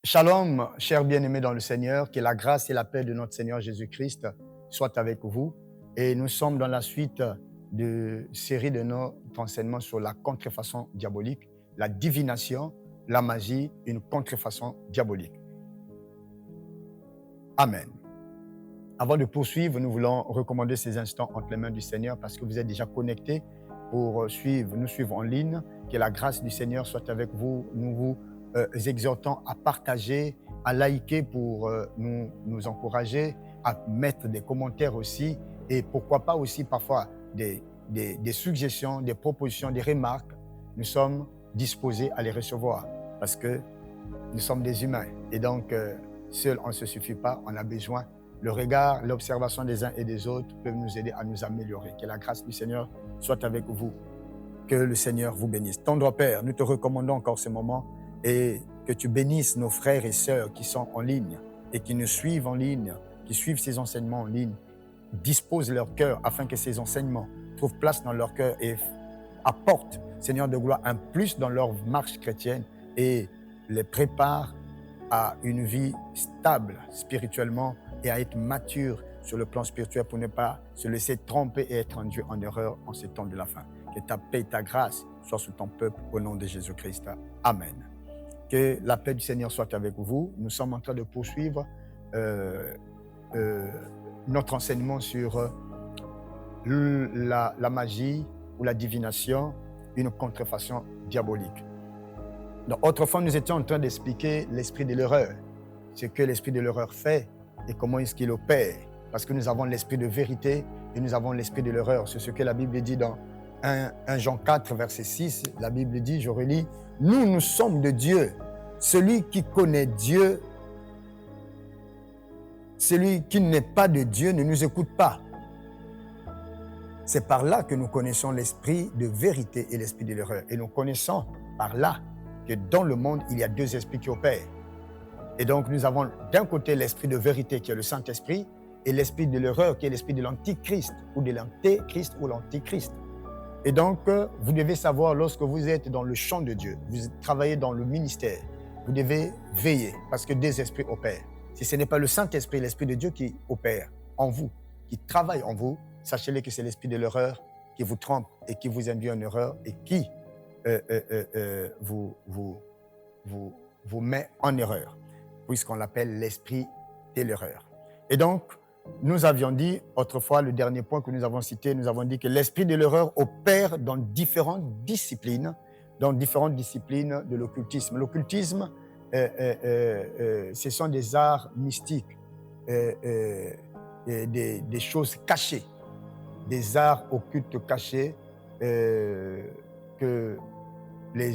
Shalom, chers bien-aimés dans le Seigneur, que la grâce et la paix de notre Seigneur Jésus-Christ soient avec vous. Et nous sommes dans la suite de série de notre enseignement sur la contrefaçon diabolique, la divination, la magie, une contrefaçon diabolique. Amen. Avant de poursuivre, nous voulons recommander ces instants entre les mains du Seigneur parce que vous êtes déjà connectés pour nous suivre en ligne. Que la grâce du Seigneur soit avec vous. Nous vous exhortons à partager, à liker pour nous encourager, à mettre des commentaires aussi et pourquoi pas aussi parfois des suggestions, des propositions, des remarques. Nous sommes disposés à les recevoir parce que nous sommes des humains et donc seul on ne se suffit pas, on a besoin. Le regard, l'observation des uns et des autres peuvent nous aider à nous améliorer. Que la grâce du Seigneur soit avec vous. Que le Seigneur vous bénisse. Tendre Père, nous te recommandons encore ce moment et que tu bénisses nos frères et sœurs qui sont en ligne et qui nous suivent en ligne, qui suivent ces enseignements en ligne. Dispose leur cœur afin que ces enseignements trouvent place dans leur cœur et apportent, Seigneur de gloire, un plus dans leur marche chrétienne et les prépare à une vie stable spirituellement et à être mature sur le plan spirituel pour ne pas se laisser tromper et être induit en erreur en ces temps de la fin. Que ta paix et ta grâce soient sur ton peuple au nom de Jésus-Christ. Amen. Que la paix du Seigneur soit avec vous. Nous sommes en train de poursuivre notre enseignement sur la magie ou la divination, une contrefaçon diabolique. Donc, autrefois, nous étions en train d'expliquer l'esprit de l'erreur, ce que l'esprit de l'erreur fait et comment est-ce qu'il opère. Parce que nous avons l'esprit de vérité et nous avons l'esprit de l'erreur. C'est ce que la Bible dit dans 1 Jean 4, verset 6. La Bible dit, je relis, « Nous sommes de Dieu. Celui qui connaît Dieu, celui qui n'est pas de Dieu ne nous écoute pas. » C'est par là que nous connaissons l'esprit de vérité et l'esprit de l'erreur. Et nous connaissons par là que dans le monde, il y a deux esprits qui opèrent. Et donc, nous avons d'un côté l'esprit de vérité qui est le Saint-Esprit et l'esprit de l'erreur qui est l'esprit de l'Antichrist ou de l'Antéchrist ou l'Antichrist. Et donc, vous devez savoir, lorsque vous êtes dans le champ de Dieu, vous travaillez dans le ministère, vous devez veiller parce que deux esprits opèrent. Si ce n'est pas le Saint-Esprit, l'Esprit de Dieu qui opère en vous, qui travaille en vous, sachez-le que c'est l'esprit de l'erreur qui vous trompe et qui vous induit en erreur et qui vous met en erreur, puisqu'on l'appelle l'esprit de l'erreur. Et donc, nous avions dit, autrefois, le dernier point que nous avons cité, nous avons dit que l'esprit de l'erreur opère dans différentes disciplines de l'occultisme. L'occultisme, ce sont des arts mystiques, des choses cachées, des arts occultes cachés que les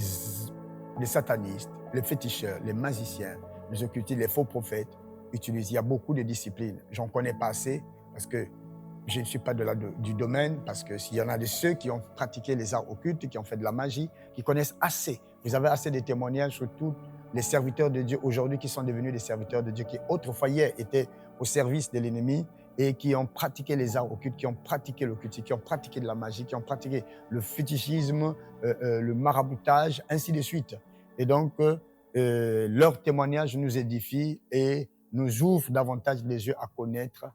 satanistes, les féticheurs, les magiciens, les occultistes, les faux prophètes utilisent. Il y a beaucoup de disciplines. J'en connais pas assez parce que je ne suis pas du domaine, parce que s'il y en a de ceux qui ont pratiqué les arts occultes, qui ont fait de la magie, qui connaissent assez. Vous avez assez de témoignages sur tous les serviteurs de Dieu aujourd'hui qui sont devenus des serviteurs de Dieu, qui autrefois hier étaient au service de l'ennemi et qui ont pratiqué les arts occultes, qui ont pratiqué l'occultisme, qui ont pratiqué de la magie, qui ont pratiqué le fétichisme, le maraboutage, ainsi de suite. Et donc, leur témoignage nous édifie et nous ouvre davantage les yeux à connaître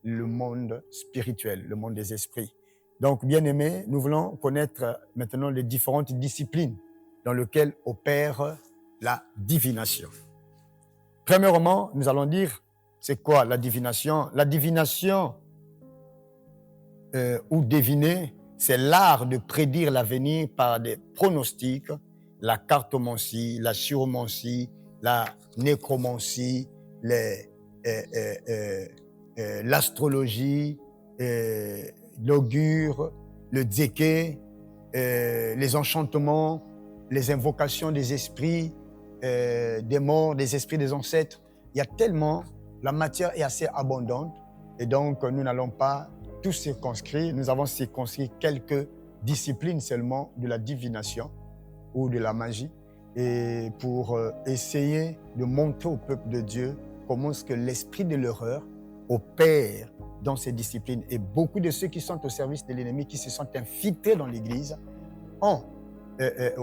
le monde spirituel, le monde des esprits. Donc, bien-aimés, nous voulons connaître maintenant les différentes disciplines dans lesquelles opère la divination. Premièrement, nous allons dire, c'est quoi la divination? La divination ou deviner, c'est l'art de prédire l'avenir par des pronostics, la cartomancie, la chiromancie, la nécromancie, l'astrologie, l'augure, le dzéké, les enchantements, les invocations des esprits, des morts, des esprits des ancêtres. Il y a tellement, la matière est assez abondante et donc nous n'allons pas tout circonscrire. Nous avons circonscrit quelques disciplines seulement de la divination ou de la magie et pour essayer de montrer au peuple de Dieu comment est-ce que l'esprit de l'erreur opère dans ces disciplines. Et beaucoup de ceux qui sont au service de l'ennemi, qui se sont infiltrés dans l'Église,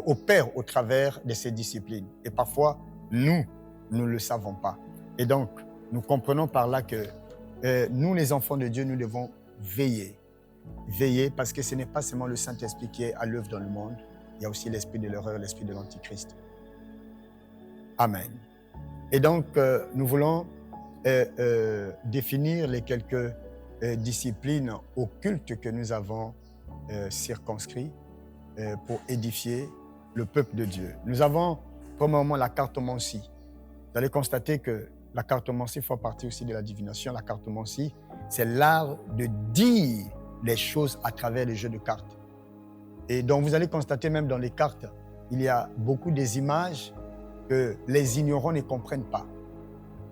opèrent au travers de ces disciplines. Et parfois, nous nous ne le savons pas. Et donc, nous comprenons par là que nous, les enfants de Dieu, nous devons veiller. Veiller parce que ce n'est pas seulement le Saint-Esprit qui est à l'œuvre dans le monde, il y a aussi l'esprit de l'erreur, l'esprit de l'Antichrist. Amen. Et donc, nous voulons définir les quelques disciplines occultes que nous avons circonscrites pour édifier le peuple de Dieu. Nous avons, premièrement, la cartomancie. Vous allez constater que la cartomancie fait partie aussi de la divination. La cartomancie, c'est l'art de dire les choses à travers les jeux de cartes. Et donc, vous allez constater même dans les cartes, il y a beaucoup des images que les ignorants ne comprennent pas.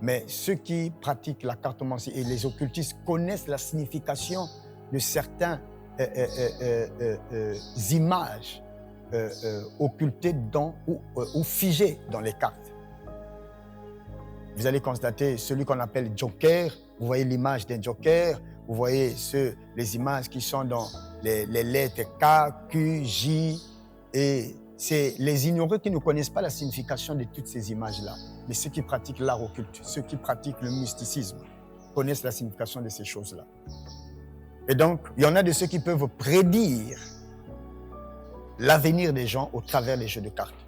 Mais ceux qui pratiquent la cartomancie et les occultistes connaissent la signification de certaines images occultées dans, ou figées dans les cartes. Vous allez constater celui qu'on appelle joker. Vous voyez l'image d'un joker. Vous voyez les images qui sont dans les lettres K, Q, J. Et c'est les ignorants qui ne connaissent pas la signification de toutes ces images-là. Mais ceux qui pratiquent l'art occulte, ceux qui pratiquent le mysticisme, connaissent la signification de ces choses-là. Et donc, il y en a de ceux qui peuvent prédire l'avenir des gens au travers des jeux de cartes.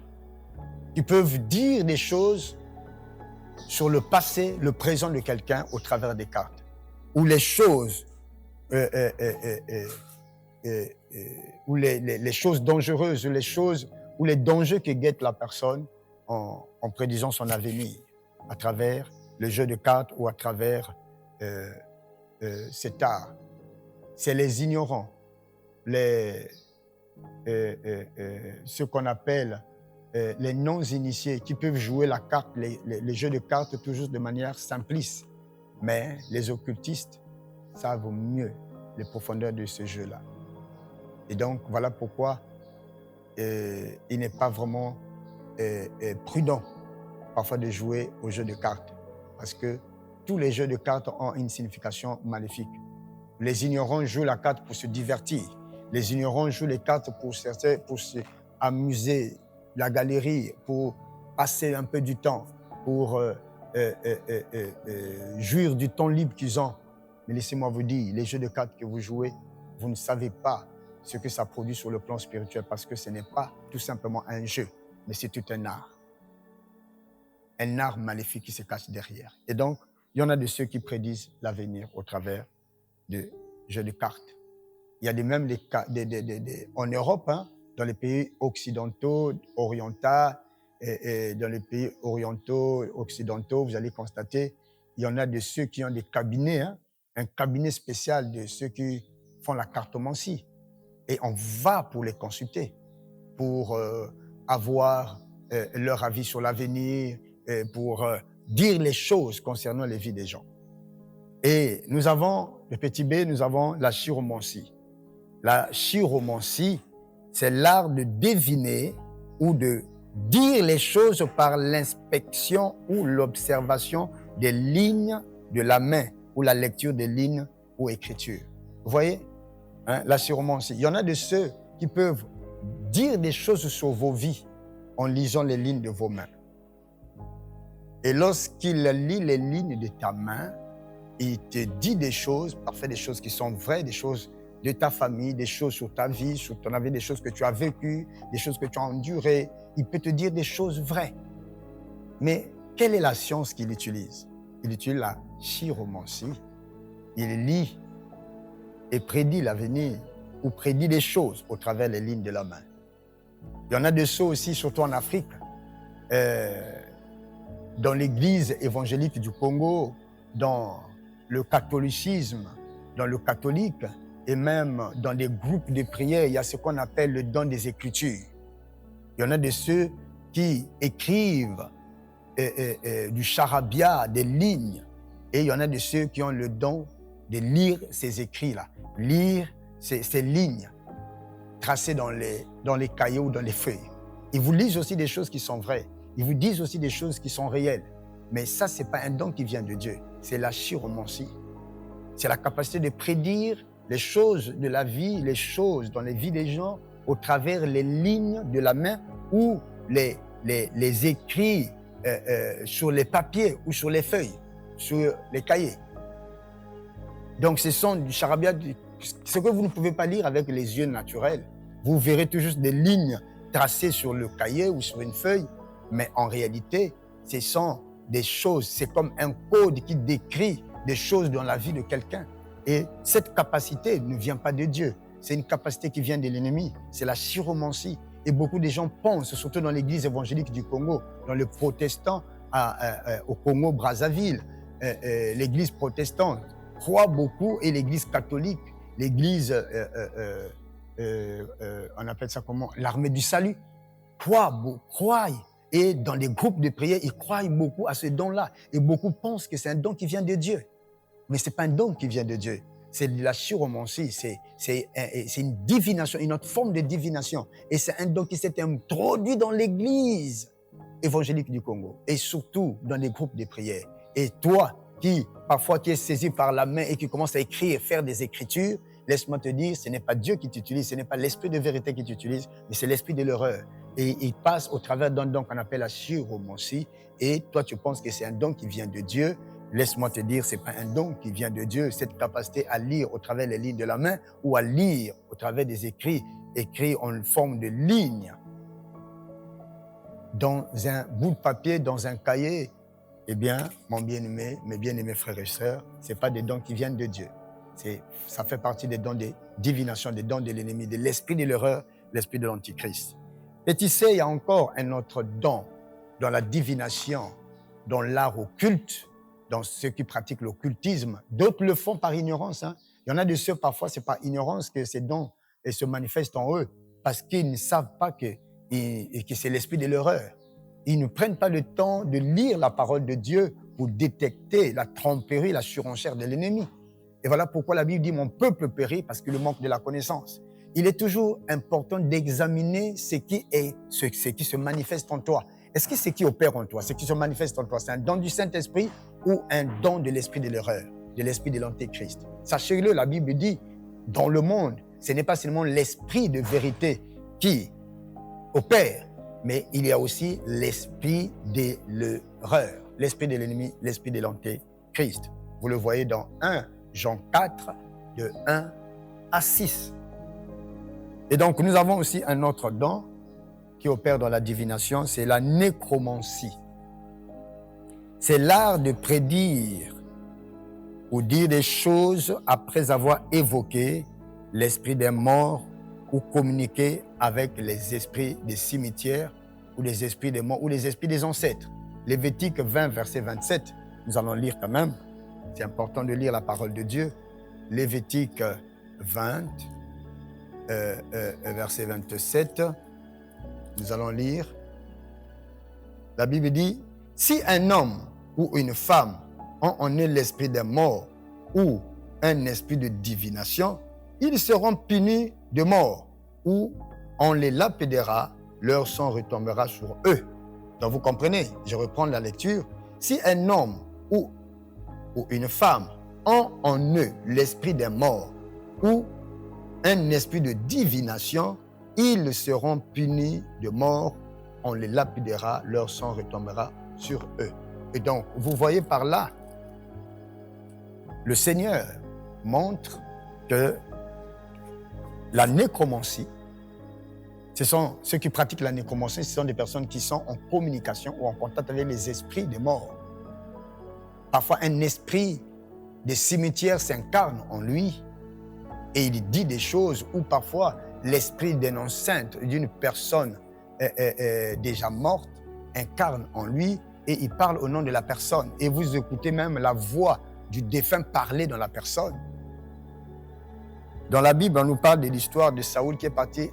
Ils peuvent dire des choses sur le passé, le présent de quelqu'un au travers des cartes. Ou les choses, ou les choses dangereuses, ou les dangers que guette la personne en prédisant son avenir à travers le jeu de cartes ou à travers cet art. C'est les ignorants, ce qu'on appelle les non-initiés qui peuvent jouer la carte, les jeux de cartes toujours de manière simpliste. Mais les occultistes savent mieux les profondeurs de ce jeu-là. Et donc, voilà pourquoi il n'est pas vraiment prudent parfois de jouer aux jeux de cartes. Parce que tous les jeux de cartes ont une signification maléfique. Les ignorants jouent la carte pour se divertir. Les ignorants jouent les cartes pour se amuser, la galerie, pour passer un peu du temps, pour jouir du temps libre qu'ils ont. Mais laissez-moi vous dire, les jeux de cartes que vous jouez, vous ne savez pas ce que ça produit sur le plan spirituel parce que ce n'est pas tout simplement un jeu, mais c'est tout un art. Un art maléfique qui se cache derrière. Et donc, il y en a de ceux qui prédisent l'avenir au travers de jeux de cartes. Il y a même en Europe, hein, dans les pays occidentaux, orientaux, et dans les pays orientaux, occidentaux, vous allez constater, il y en a de ceux qui ont des cabinets, hein, un cabinet spécial de ceux qui font la cartomancie. Et on va pour les consulter, pour avoir leur avis sur l'avenir, pour dire les choses concernant les vies des gens. Et nous avons, le petit B, nous avons la chiromancie. La chiromancie, c'est l'art de deviner ou de dire les choses par l'inspection ou l'observation des lignes de la main ou la lecture des lignes ou écritures. Vous voyez, hein, la chiromancie. Il y en a de ceux qui peuvent dire des choses sur vos vies en lisant les lignes de vos mains. Et lorsqu'il lit les lignes de ta main, il te dit des choses, parfois des choses qui sont vraies, des choses de ta famille, des choses sur ta vie, sur ton avenir, des choses que tu as vécues, des choses que tu as endurées. Il peut te dire des choses vraies. Mais quelle est la science qu'il utilise? Il utilise la chiromancie. Il lit et prédit l'avenir ou prédit des choses au travers des lignes de la main. Il y en a de ceux aussi, surtout en Afrique, dans l'église évangélique du Congo, dans le catholicisme, dans le catholique, et même dans des groupes de prière, il y a ce qu'on appelle le don des Écritures. Il y en a de ceux qui écrivent du charabia, des lignes, et il y en a de ceux qui ont le don de lire ces écrits-là, lire ces lignes tracées dans les cahiers ou dans les feuilles. Ils vous lisent aussi des choses qui sont vraies, ils vous disent aussi des choses qui sont réelles. Mais ça, ce n'est pas un don qui vient de Dieu, c'est la chiromancie. C'est la capacité de prédire les choses de la vie, les choses dans les vies des gens au travers les lignes de la main ou les écrits sur les papiers ou sur les feuilles, sur les cahiers. Donc, ce sont du charabia, ce que vous ne pouvez pas lire avec les yeux naturels. Vous verrez tout juste des lignes tracées sur le cahier ou sur une feuille, mais en réalité, ce sont des choses, c'est comme un code qui décrit des choses dans la vie de quelqu'un. Et cette capacité ne vient pas de Dieu, c'est une capacité qui vient de l'ennemi, c'est la chiromancie. Et beaucoup de gens pensent, surtout dans l'église évangélique du Congo, dans le protestant au Congo-Brazzaville, l'église protestante croit beaucoup, et l'église catholique, l'église, on appelle ça comment, l'armée du salut, croient. Et dans les groupes de prière, ils croient beaucoup à ce don-là. Et beaucoup pensent que c'est un don qui vient de Dieu. Mais ce n'est pas un don qui vient de Dieu. C'est de la chiromancie, c'est une divination, une autre forme de divination. Et c'est un don qui s'est introduit dans l'église évangélique du Congo, et surtout dans les groupes de prière. Et toi, parfois qui est saisi par la main et qui commence à écrire, faire des écritures, laisse-moi te dire, ce n'est pas Dieu qui t'utilise, ce n'est pas l'esprit de vérité qui t'utilise, mais c'est l'esprit de l'erreur. Et il passe au travers d'un don qu'on appelle la chiromancie, et toi tu penses que c'est un don qui vient de Dieu. Laisse-moi te dire, ce n'est pas un don qui vient de Dieu, cette capacité à lire au travers les lignes de la main ou à lire au travers des écrits en forme de lignes dans un bout de papier, dans un cahier. Eh bien, mon bien-aimé, mes bien-aimés frères et sœurs, ce n'est pas des dons qui viennent de Dieu. Ça fait partie des dons de divination, des dons de l'ennemi, de l'esprit de l'erreur, l'esprit de l'antichrist. Et tu sais, il y a encore un autre don dans la divination, dans l'art occulte, dans ceux qui pratiquent l'occultisme. D'autres le font par ignorance. Il y en a de ceux, parfois, c'est par ignorance que ces dons se manifestent en eux, parce qu'ils ne savent pas que c'est l'esprit de l'erreur. Ils ne prennent pas le temps de lire la parole de Dieu pour détecter la tromperie, la surenchère de l'ennemi. Et voilà pourquoi la Bible dit « Mon peuple périt parce qu'il manque de la connaissance ». Il est toujours important d'examiner ce qui se manifeste en toi. Est-ce que ce qui opère en toi, ce qui se manifeste en toi, c'est un don du Saint-Esprit ou un don de l'esprit de l'erreur, de l'esprit de l'antéchrist? Sachez-le, la Bible dit, dans le monde, ce n'est pas seulement l'esprit de vérité qui opère, mais il y a aussi l'esprit de l'erreur, l'esprit de l'ennemi, l'esprit de l'antéchrist. Vous le voyez dans 1 Jean 4, de 1 à 6. Et donc, nous avons aussi un autre don qui opère dans la divination, c'est la nécromancie. C'est l'art de prédire ou dire des choses après avoir évoqué l'esprit des morts ou communiquer avec les esprits des cimetières ou les esprits des morts ou les esprits des ancêtres. Lévitique 20, verset 27, nous allons lire quand même. C'est important de lire la parole de Dieu. Lévitique 20, verset 27, nous allons lire. La Bible dit, « Si un homme ou une femme ont en eux l'esprit des morts ou un esprit de divination, ils seront punis de mort, ou on les lapidera, leur sang retombera sur eux. » Donc vous comprenez, je reprends la lecture. Si un homme ou une femme ont en eux l'esprit des morts ou un esprit de divination, ils seront punis de mort, on les lapidera, leur sang retombera sur eux. Et donc, vous voyez par là, le Seigneur montre que la nécromancie, ce sont ceux qui pratiquent la nécromancie, ce sont des personnes qui sont en communication ou en contact avec les esprits des morts. Parfois, un esprit des cimetières s'incarne en lui et il dit des choses, ou parfois l'esprit d'une enceinte, d'une personne déjà morte, incarne en lui et il parle au nom de la personne. Et vous écoutez même la voix du défunt parler dans la personne. Dans la Bible, on nous parle de l'histoire de Saoul qui est parti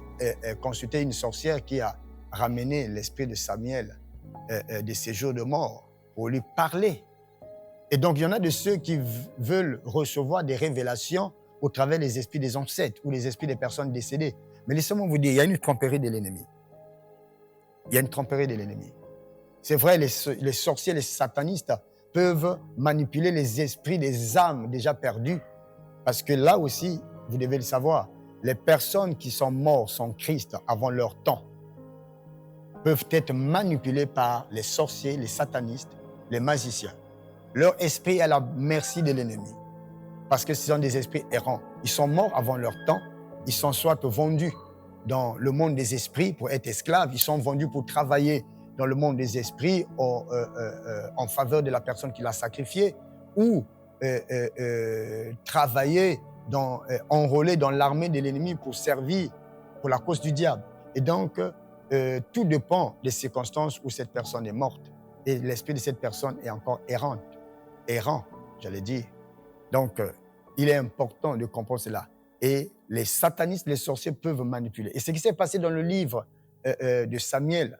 consulter une sorcière qui a ramené l'esprit de Samuel de ses jours de mort pour lui parler. Et donc, il y en a de ceux qui veulent recevoir des révélations au travers des esprits des ancêtres ou les esprits des personnes décédées. Mais laissez-moi vous dire, il y a une tromperie de l'ennemi. Il y a une tromperie de l'ennemi. C'est vrai, les sorciers, les satanistes peuvent manipuler les esprits des âmes déjà perdues. Parce que là aussi, vous devez le savoir, les personnes qui sont mortes sont Christ avant leur temps. peuvent être manipulés par les sorciers, les satanistes, les magiciens. Leur esprit est à la merci de l'ennemi parce que ce sont des esprits errants. Ils sont morts avant leur temps. Ils sont soit vendus dans le monde des esprits pour être esclaves. Ils sont vendus pour travailler dans le monde des esprits en faveur de la personne qui l'a sacrifié ou travailler, enrôler dans l'armée de l'ennemi pour servir pour la cause du diable. Et donc, tout dépend des circonstances où cette personne est morte. Et l'esprit de cette personne est encore errant, j'allais dire. Donc, il est important de comprendre cela. Et les satanistes, les sorciers peuvent manipuler. Et ce qui s'est passé dans le livre de Samuel,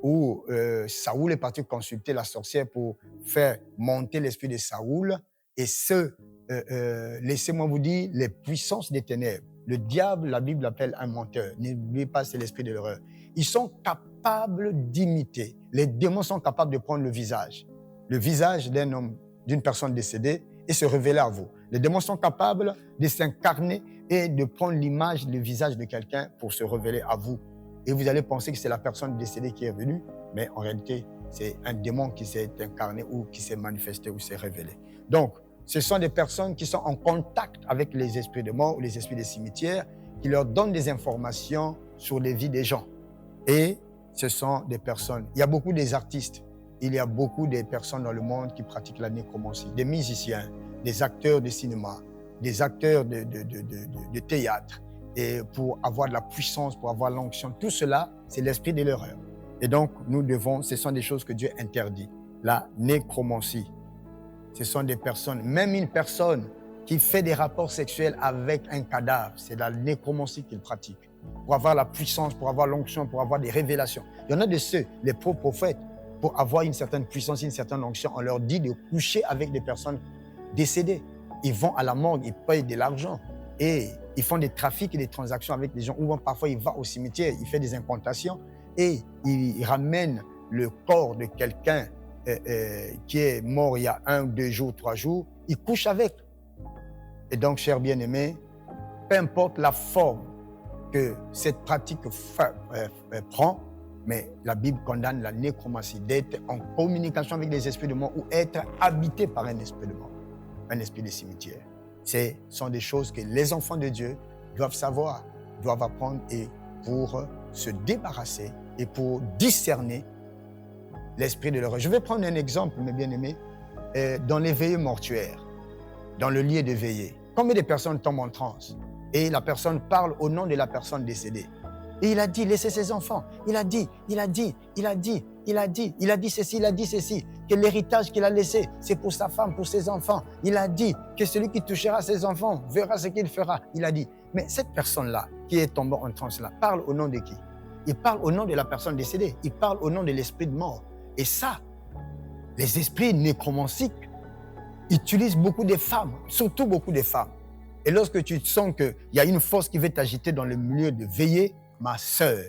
où Saoul est parti consulter la sorcière pour faire monter l'esprit de Saoul. Et laissez-moi vous dire, les puissances des ténèbres, le diable, la Bible l'appelle un menteur. N'oubliez pas, c'est l'esprit de l'erreur. Ils sont capables d'imiter. Les démons sont capables de prendre le visage d'un homme, d'une personne décédée et se révéler à vous. Les démons sont capables de s'incarner et de prendre l'image, le visage de quelqu'un pour se révéler à vous. Et vous allez penser que c'est la personne décédée qui est venue, mais en réalité, c'est un démon qui s'est incarné ou qui s'est manifesté ou s'est révélé. Donc, ce sont des personnes qui sont en contact avec les esprits de mort ou les esprits des cimetières, qui leur donnent des informations sur les vies des gens. Et ce sont des personnes, il y a beaucoup des artistes, il y a beaucoup de personnes dans le monde qui pratiquent la nécromancie, des musiciens, des acteurs de cinéma, des acteurs de théâtre, et pour avoir de la puissance, pour avoir l'onction, tout cela, c'est l'esprit de l'erreur. Et donc, ce sont des choses que Dieu interdit. La nécromancie, ce sont des personnes, même une personne qui fait des rapports sexuels avec un cadavre, c'est la nécromancie qu'il pratique. Pour avoir la puissance, pour avoir l'onction, pour avoir des révélations. Il y en a de ceux, les prophètes, pour avoir une certaine puissance, une certaine onction, on leur dit de coucher avec des personnes décédées. Ils vont à la morgue, ils payent de l'argent et ils font des trafics et des transactions avec des gens. Ou parfois, il va au cimetière, il fait des incantations et il ramène le corps de quelqu'un qui est mort il y a 1, 2 jours, 3 jours, il couche avec. Et donc, chers bien-aimés, peu importe la forme que cette pratique prend, mais la Bible condamne la nécromancie, d'être en communication avec des esprits de mort ou être habité par un esprit de mort, un esprit de cimetière. Ce sont des choses que les enfants de Dieu doivent savoir, doivent apprendre et pour se débarrasser et pour discerner l'esprit de l'erreur. Je vais prendre un exemple, mes bien-aimés, dans les veillées mortuaires, dans le lieu de veillée. Combien de personnes tombent en transe et la personne parle au nom de la personne décédée? Et il a dit, laissez ses enfants. Il a dit ceci, que l'héritage qu'il a laissé, c'est pour sa femme, pour ses enfants. Il a dit que celui qui touchera ses enfants verra ce qu'il fera. Il a dit, mais cette personne-là, qui est tombée en transe-là, parle au nom de qui? Il parle au nom de la personne décédée. Il parle au nom de l'esprit de mort. Et ça, les esprits nécromantiques utilisent beaucoup de femmes, surtout beaucoup de femmes. Et lorsque tu sens qu'il y a une force qui veut t'agiter dans le milieu de veillée, ma sœur,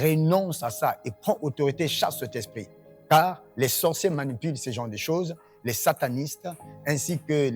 renonce à ça et prends autorité, chasse cet esprit. Car les sorciers manipulent ce genre de choses, les satanistes, ainsi que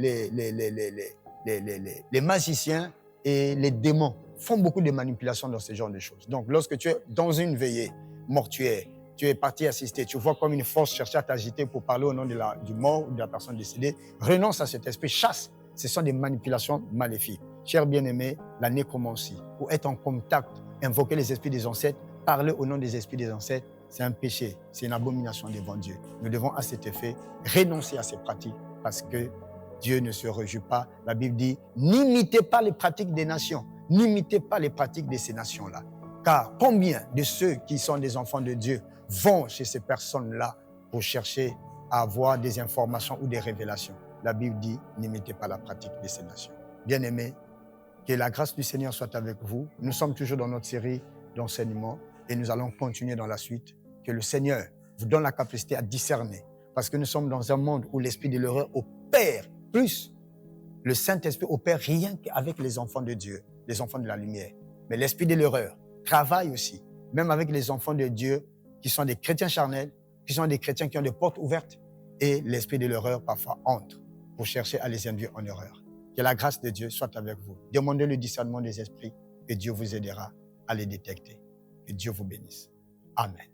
les magiciens et les démons font beaucoup de manipulations dans ce genre de choses. Donc, lorsque tu es dans une veillée mortuaire, tu es parti assister, tu vois comme une force chercher à t'agiter pour parler au nom du mort ou de la personne décédée, renonce à cet esprit, chasse. Ce sont des manipulations maléfiques. Chers bien-aimés, la nécromancie, pour être en contact, invoquer les esprits des ancêtres, parler au nom des esprits des ancêtres, c'est un péché, c'est une abomination devant Dieu. Nous devons à cet effet renoncer à ces pratiques parce que Dieu ne se réjouit pas. La Bible dit, n'imitez pas les pratiques des nations, n'imitez pas les pratiques de ces nations-là. Car combien de ceux qui sont des enfants de Dieu vont chez ces personnes-là pour chercher à avoir des informations ou des révélations? La Bible dit, n'imitez pas la pratique de ces nations. Bien-aimés, que la grâce du Seigneur soit avec vous. Nous sommes toujours dans notre série d'enseignements et nous allons continuer dans la suite. Que le Seigneur vous donne la capacité à discerner parce que nous sommes dans un monde où l'esprit de l'erreur opère plus. Le Saint-Esprit opère rien qu'avec les enfants de Dieu, les enfants de la lumière. Mais l'esprit de l'erreur travaille aussi, même avec les enfants de Dieu qui sont des chrétiens charnels, qui sont des chrétiens qui ont des portes ouvertes et l'esprit de l'erreur parfois entre pour chercher à les induire en erreur. Que la grâce de Dieu soit avec vous. Demandez le discernement des esprits et Dieu vous aidera à les détecter. Que Dieu vous bénisse. Amen.